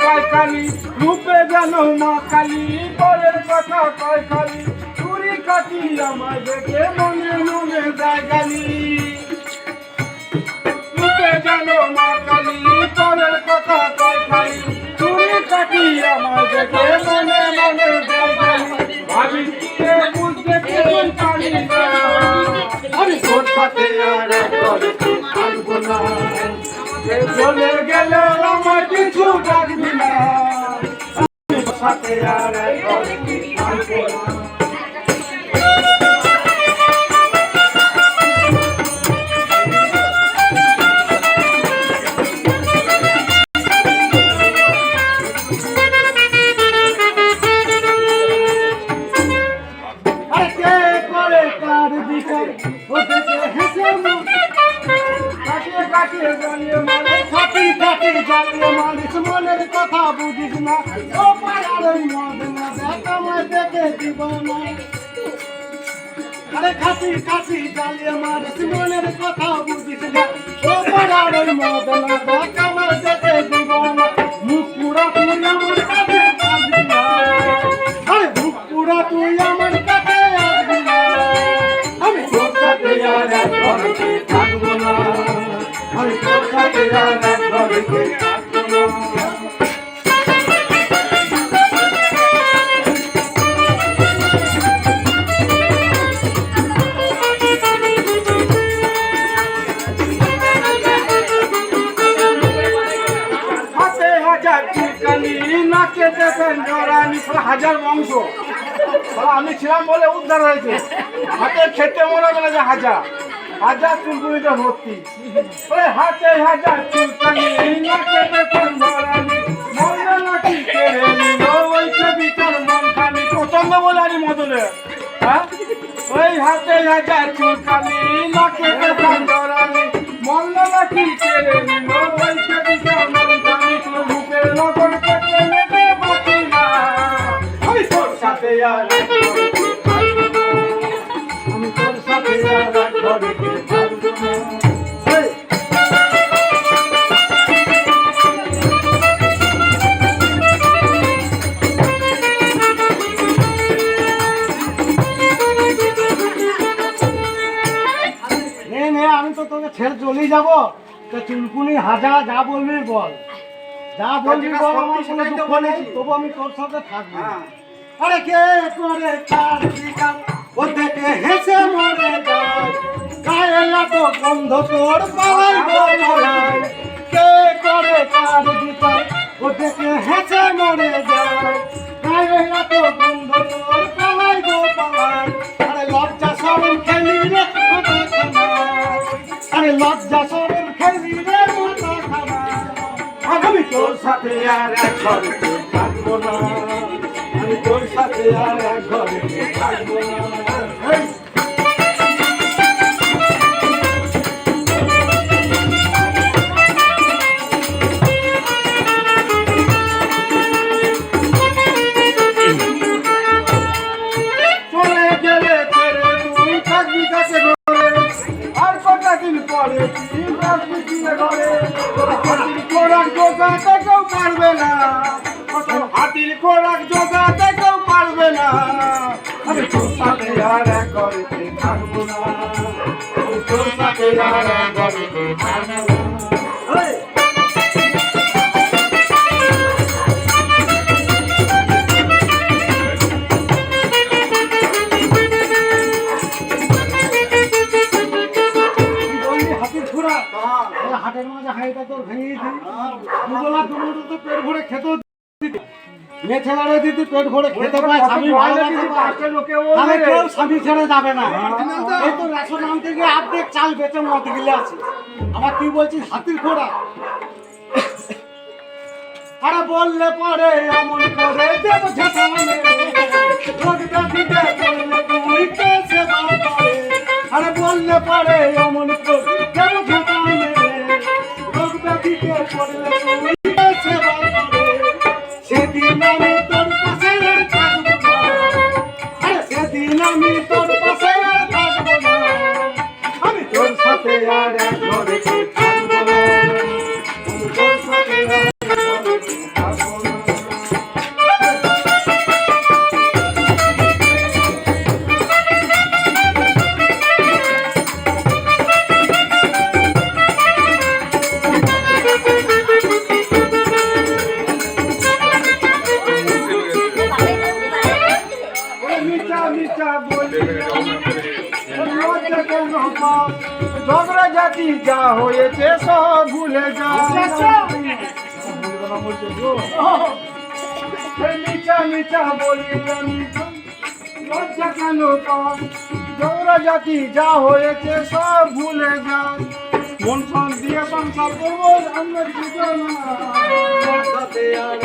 কয় কালি রূপে যেন মা কালী পরের কথা কয় কালি চুরি কাটি আমায় দেখে মনে মনে যায় গালি রূপে যেন মা কালী পরের কথা কয় কালি চুরি কাটি আমায় দেখে মনে মনে যায় গালি ভাবি কে বুঝতে কেউ পারি না আমি তোর সাথে আর থাকবো না চলে গেলে আমার কিছু ডাকবি না সাথে আর থাকবো না মনের কথা বুঝিস না ও পাড়ার মদ না দেখামায় দেখে দিব না আরে খাসি খাসি জ্বালিয়ে মারিস মনের কথা বুঝিস না ও পাড়ার মদ না দেখামায় দেখে দিব না মুখ পুরা তুই আমার কাছে আসবি না আরে মুখ পুরা তুই আমার কাছে আসবি না আমি তোর সাথে আর ঘরে থাকবো না আমি তোর সাথে আর ঘরে থাকবো না নাকে দেখেন জরানি হাজার বংশ আমি ছিলাম বলে উদ্ধার হয়েছে হাতে খেতে মনে গেলে যে হাজার হাজার চুলকুনিতে ভর্তি হাতে হাজার চুলকানি নাকে দেখেন জরানি মনে নাকি কেড়ে নিল ওইটা বিচার মন খানি পছন্দ বলে আমি মদলে হ্যাঁ ওই হাতে হাজার চুলকানি নাকে দেখেন জরানি মনে নাকি কেড়ে নিল ওইটা বিচার মন খানি রূপের নগর কেটে নেবে বাকি না আমি তোর সাথে আর আমি তোর সাথে আর ঘরে থাকবো না আমি তো তোকে ছেড়ে চলেই যাবো তো চুলকুনি হাজার যা বলবি বল যা বলবি বল আমার কোনো দুঃখ নেই তবু আমি তোর সাথে থাকবো আরে কে করে কার বিকাল ও দেখে হেসে মরে যায় গায়ে এত গন্ধ তোর পালাই বলাই কে করে কার বিকাল ও দেখে হেসে মরে যায় গায়ে এত গন্ধ তোর পালাই পালাই আরে লজ্জা সরম খেলি রে মাথা খানা আরে লজ্জা সরম খেলি রে মাথা খানা আমি তোর সাথে আর ঘরে থাকবো না আমি তোর সাথে আর ঘরে থাকবো না চলে গেলে ছেড়ে তুই থাকবি কাছে ঘরে আর কটা দিন পরে তুই থাকবি কিনে ঘরে খোরাক জোগাতে কেউ পারবে না হাতির খোরাক জোগাতে কেউ পারবে না আমি তোর সাথে আর ঘরে থাকবো না আমি তোর সাথে আর ঘরে থাকবো না হাটের মাঝে হাইটা তোর ভেঙে দিতি দুবেলা দুমুটো তো পেট ভরে খেতেও দিতি মেয়ে ছেলেরা দিতি পেট ভরে খেতে পায় স্বামী ভালো তাহলে কেউ স্বামী ছেড়ে যাবে না এই তো রেশন আনতে গিয়ে অর্ধেক চাল বেচে মত গিলে আছে আবার তুই বলছিস হাতির খোড়া আরে বললে পরে এমন করে দেব ঝাঁটা রোগটা দিতে বললে তুই কেসে করে আরে বললে পরে এমন করে দেব ঝাঁটা রোগটা দিতে বললে তুই কেসে করে সেদিন আমি তোর পাশে থাকবো না আরে সেদিন আমি তোর পাশে থাকবো না আমি তোর সাথে আর ঘরে থাকবো না আমি তোর সাথে আর ঘরে থাকবো না জাতি যা হয়েছে সব ভুলে যাও নিচা নিচা বলি আমি লজ্জা কেন পাই জৌরা জাতি যা হয়েছে সব ভুলে যাও মন দিয়ে সংসার করবো আমরা দুজন সাথে আর